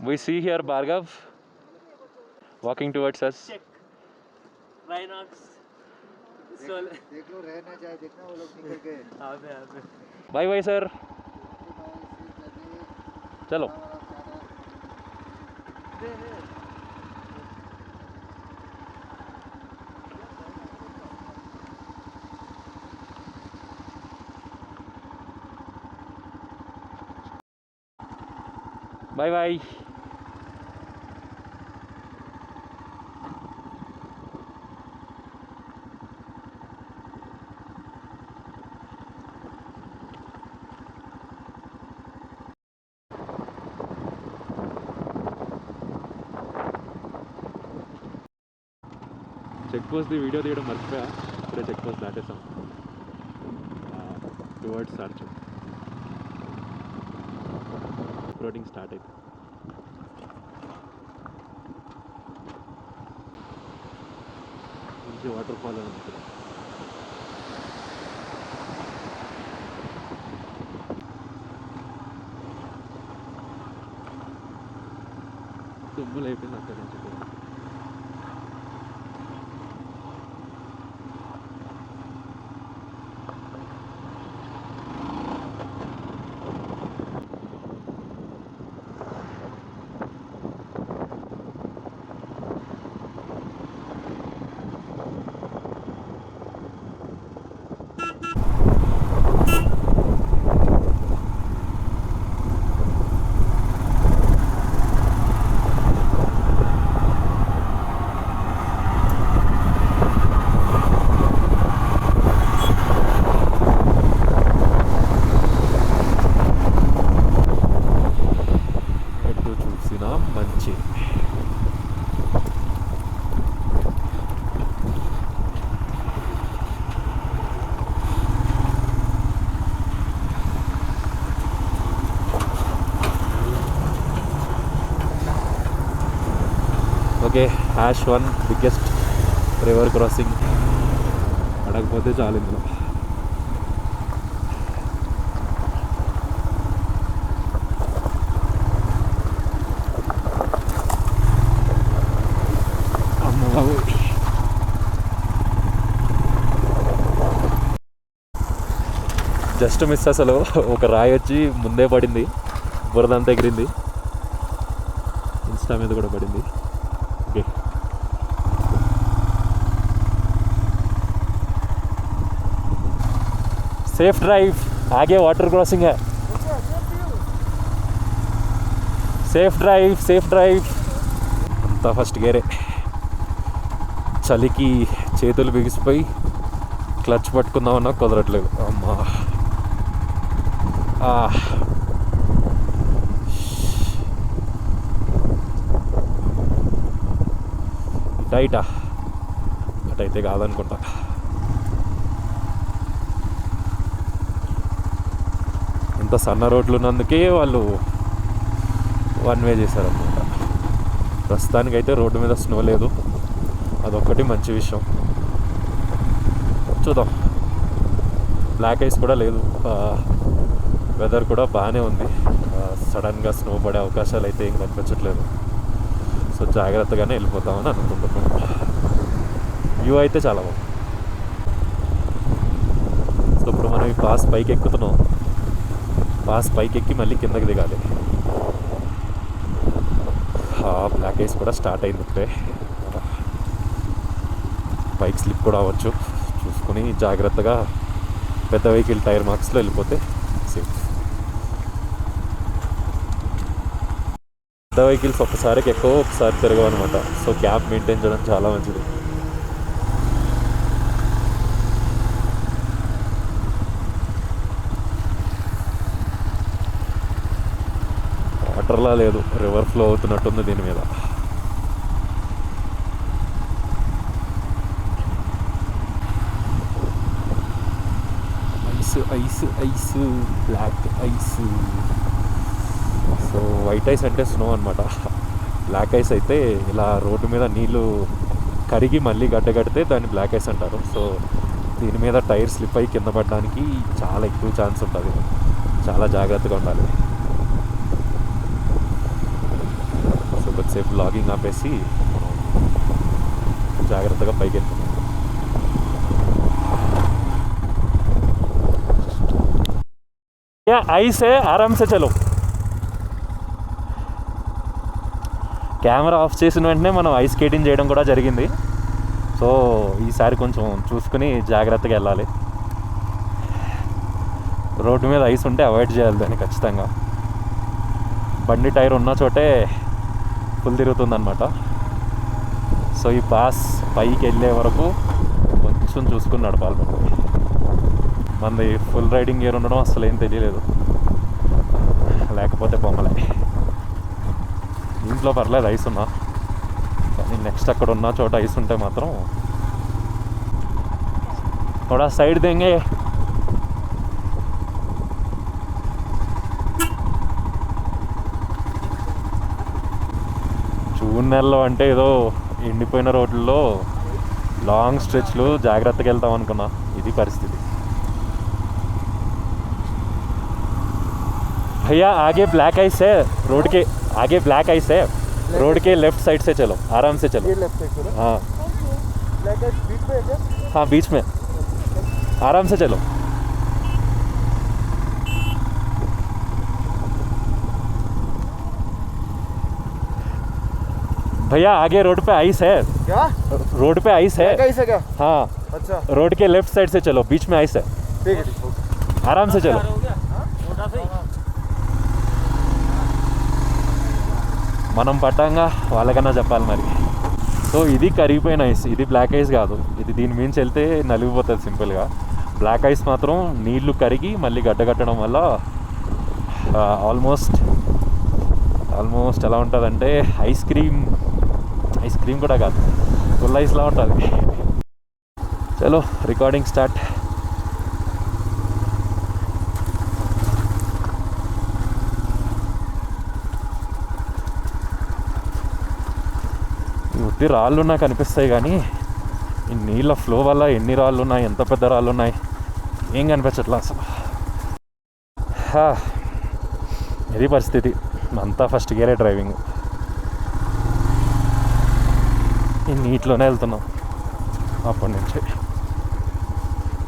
We see here Bhargav walking towards us. Check. Rhinox. देख लो रह ना जाए, देखना वो लोग निकल गए. Bye bye sir. चलो. Bye bye. Check post video తీయడం మర్చిపోయా. ఇప్పుడే చెక్ పోస్ట్ దాటేసాం. టువర్డ్స్ అర్చు రోడింగ్ స్టార్ట్ అయితే మంచి వాటర్ ఫాల్ అని ఉంటుంది. తుమ్ములు అయిపోయింది అక్కడి నుంచి కూడా. Okay, hash 1 biggest river crossing. అడగపోతే చాలు ఇందులో. Just miss. అసలు ఒక రాయి వచ్చి ముందే పడింది, బురదంతా ఎగిరింది, ఇన్స్టా మీద కూడా పడింది. Okay, safe drive. ఆగే వాటర్ క్రాసింగ్ है. Safe drive, safe drive. అంతా ఫస్ట్ గేరే. చలికి చేతులు బిగిసిపోయి క్లచ్ పట్టుకుందామన్నా కుదరట్లేదు. అమ్మా, టైటా అటైతే కాదనుకుంటా. ఇంత సన్న రోడ్లు ఉన్నందుకే వాళ్ళు 1 వే చేశారనమాట. ప్రస్తుతానికైతే రోడ్డు మీద స్నో లేదు, అదొక్కటి మంచి విషయం. చూద్దాం. బ్లాక్ ఐస్ కూడా లేదు, వెదర్ కూడా బాగానే ఉంది. సడన్గా స్నో పడే అవకాశాలు అయితే ఏం కనిపించట్లేదు. సో జాగ్రత్తగానే వెళ్ళిపోతామని అనుకుంటున్నాం. వ్యూ అయితే చాలా బాగుంది. సో ఇప్పుడు మనం ఈ పాస్ పైకి ఎక్కుతున్నాం. పాస్ పైకి ఎక్కి మళ్ళీ కిందకి దిగాలి. బ్లాక్ ఐస్ కూడా స్టార్ట్ అయింది ఇప్పుడే. బైక్ స్లిప్ కూడా అవ్వచ్చు, చూసుకొని జాగ్రత్తగా పెద్ద వెహికల్ టైర్ మార్క్స్లో వెళ్ళిపోతే సేఫ్. పెద్ద వెహికల్స్ ఒకసారికి ఎక్కువ, ఒకసారి తిరగవు అనమాట. సో గ్యాప్ మెయింటైన్ చేయడం చాలా మంచిది. వాటర్లా లేదు, రివర్ ఫ్లో అవుతున్నట్టుంది దీని మీద. Ice ice ice, black ice. So white ice అంటే స్నో అనమాట. బ్లాక్ ఐస్ అయితే ఇలా రోడ్డు మీద నీళ్ళు కరిగి మళ్ళీ గడ్డగడితే దాన్ని బ్లాక్ ఐస్ అంటారు. సో దీని మీద టైర్ స్లిప్ అయ్యి కింద పడడానికి చాలా ఎక్కువ ఛాన్స్ ఉంటుంది. చాలా జాగ్రత్తగా ఉండాలి. కొద్దిసేపు లాగింగ్ ఆపేసి జాగ్రత్తగా పైకి వెళ్తాం. ఐస్ ఆరామ్సే చలో. కెమెరా ఆఫ్ చేసిన వెంటనే మనం ఐస్ స్కేటింగ్ చేయడం కూడా జరిగింది. సో ఈసారి కొంచెం చూసుకుని జాగ్రత్తగా వెళ్ళాలి. రోడ్డు మీద ఐస్ ఉంటే అవాయిడ్ చేయాలి దాన్ని ఖచ్చితంగా. బండి టైర్ ఉన్న చోటే ఫుల్ తిరుగుతుందన్నమాట. సో ఈ పాస్ పైకి వెళ్ళే వరకు కొంచెం చూసుకుని నడపాలి. మనది ఫుల్ రైడింగ్ గేర్ ఉండడం అసలు ఏం తెలియలేదు, లేకపోతే బొమ్మలే. ఇంట్లో పర్లేదు ఐస్ ఉన్నా, కానీ నెక్స్ట్ అక్కడ ఉన్న చోట ఐస్ ఉంటే మాత్రం थोड़ा సైడ్ देंगे. జూన్ నెలలో అంటే ఏదో ఎండిపోయిన రోడ్లలో లాంగ్ స్ట్రెచ్లు జాగ్రత్తగా వెళ్తాం అనుకున్నా, ఇది పరిస్థితి. भैया आगे ब्लैक आइस है, रोड के आगे ब्लैक आइस है, रोड के लेफ्ट साइड से चलो, आराम से चलो. ये लेफ्ट साइड पर हाँ ब्लैक आइस बीच में है क्या? हाँ बीच में, आराम से चलो. भैया आगे रोड पे आइस है, क्या रोड पे आइस है. ब्लैक आइस है क्या? हाँ अच्छा रोड के लेफ्ट साइड से चलो, बीच में आइस है, ठीक है, ठीक है. आराम से चलो. हो गया मोटा सही. మనం పడ్డాంగా వాళ్ళకన్నా చెప్పాలి మరి. సో ఇది కరిగిపోయిన ఐస్, ఇది బ్లాక్ ఐస్ కాదు. ఇది దీని మించి వెళ్తే నలిగిపోతుంది సింపుల్గా. బ్లాక్ ఐస్ మాత్రం నీళ్లు కరిగి మళ్ళీ గడ్డగట్టడం వల్ల ఆల్మోస్ట్ ఎలా ఉంటుందంటే ఐస్ క్రీమ్ కూడా కాదు, ఫుల్ ఐస్లా ఉంటుంది. చలో రికార్డింగ్ స్టార్ట్. ఉత్తి రాళ్ళు నాకు కనిపిస్తాయి, కానీ ఈ నీళ్ళ ఫ్లో వల్ల ఎన్ని రాళ్ళు ఉన్నాయి, ఎంత పెద్ద రాళ్ళు ఉన్నాయి ఏం కనిపించట్లా అసలు. ఇది పరిస్థితి, అంతా ఫస్ట్ గేరే డ్రైవింగ్. ఈ నీటిలోనే వెళ్తున్నాం అప్పటి నుంచి.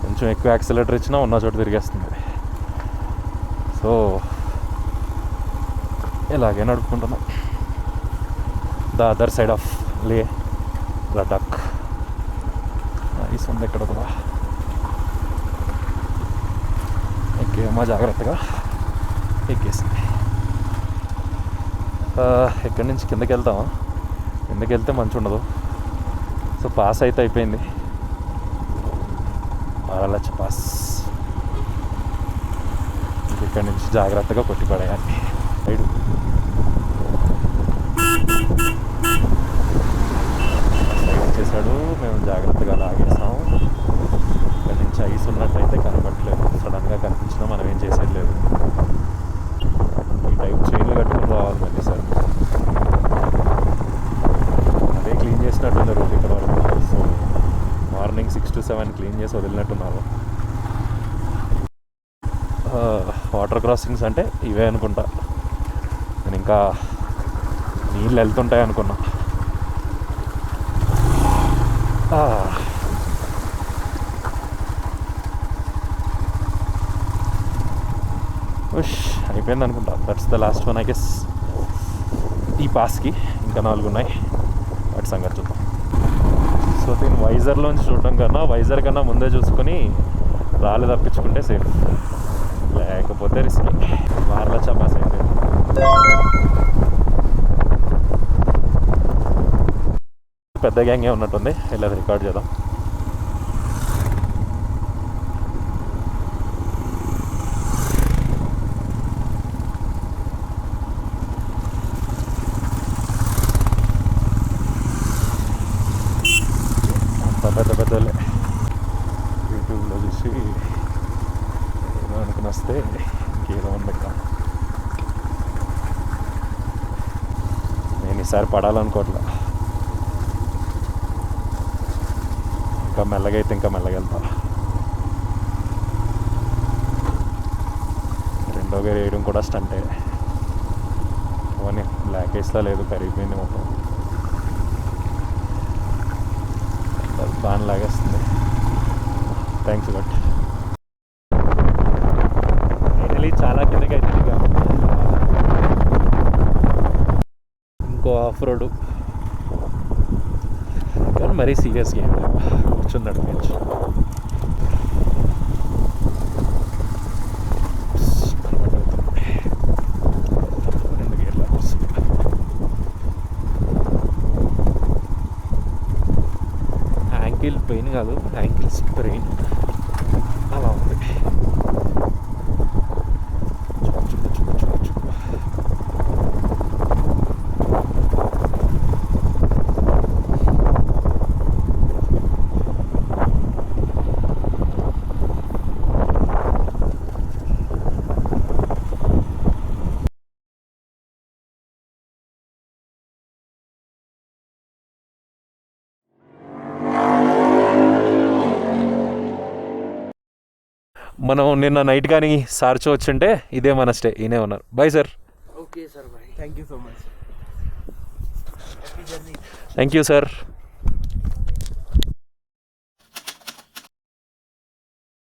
కొంచెం ఎక్కువ యాక్సిలేటర్ ఇచ్చినా ఉన్న చోట తిరిగేస్తుంది. సో ఇలాగే నడుపుకుంటున్నాం. ద అదర్ సైడ్ ఆఫ్ లే లడాక్. ఐస్ ఉంది ఇక్కడ కూడా. ఎక్కేమో జాగ్రత్తగా ఎక్కేసింది. ఎక్కడి నుంచి కిందకి వెళ్తామా? కిందకి వెళ్తే మంచి ఉండదు. సో పాస్ అయితే అయిపోయింది, అరలచ్చ పాస్. ఇక్కడి నుంచి జాగ్రత్తగా కొట్టి పడేయాలి. రైడు చేశాడు, మేము జాగ్రత్తగా లాగేసాం. ఇక్కడ నుంచి ఐస్ ఉన్నట్లయితే కనపడలేదు, సడన్గా కనిపించినా మనం ఏం చేసేది లేదు. ఈ టైప్ చైన్లు కట్టుకుని రావాలి మళ్ళీ సార్. అదే క్లీన్ చేసినట్టున్నారు రోడ్ ఇక్కడ వరకు. సో మార్నింగ్ 6 to 7 క్లీన్ చేసి వదిలినట్టున్నారు. వాటర్ క్రాసింగ్స్ అంటే ఇవే అనుకుంటా. నేను ఇంకా నీళ్ళు వెళ్తుంటాయి అనుకున్నా. అయిపోయింది అనుకుంటా. That's the last one I guess. ఈ పాస్కి ఇంకా 4 ఉన్నాయి, వాటి సంగతి చూద్దాం. సో దీన్ని వైజర్లోంచి చూడడం కన్నా వైజర్ కన్నా ముందే చూసుకొని రాళ్ళు తప్పించుకుంటే సేఫ్, లేకపోతే రిస్క్. మార్లచ్చ పాస్ అయిపోయింది. పెద్ద గ్యాంగే ఉన్నట్టుంది, ఇలా రికార్డ్ చేద్దాం. అంత పెద్దలే యూట్యూబ్లో చూసి ఏదో అనుకుని వస్తే ఇంకేదో ఉంది. నేను ఈసారి పడాలనుకోవట్లా. ఇంకా మెల్లగా అయితే ఇంకా మెల్లగా వెళ్తా. రెండో గేర్ వేయడం కూడా స్టంటే. అవన్నీ బ్లాక్ ఐస్లా లేదు, కరిగిపోయింది మొత్తం. బాగా లాగేస్తుంది. థ్యాంక్స్ బట్ ఫైనలీ చాలా కిందకి అయితే దిగాము. ఇంకో ఆఫ్ రోడ్ కానీ మరీ సీరియస్గా ఏం లేవు, కూర్చొని నడిపించు. యాంకిల్ పెయిన్ కాదు, యాంకిల్స్ పెయిన్ అలా ఉంది. మనం నిన్న నైట్ కానీ సార్చో వచ్చింటే ఇదే మన స్టే, ఈయనే ఉన్నారు. Bye sir. Okay, sir. Bye. Thank you so much. Happy journey. Thank you sir.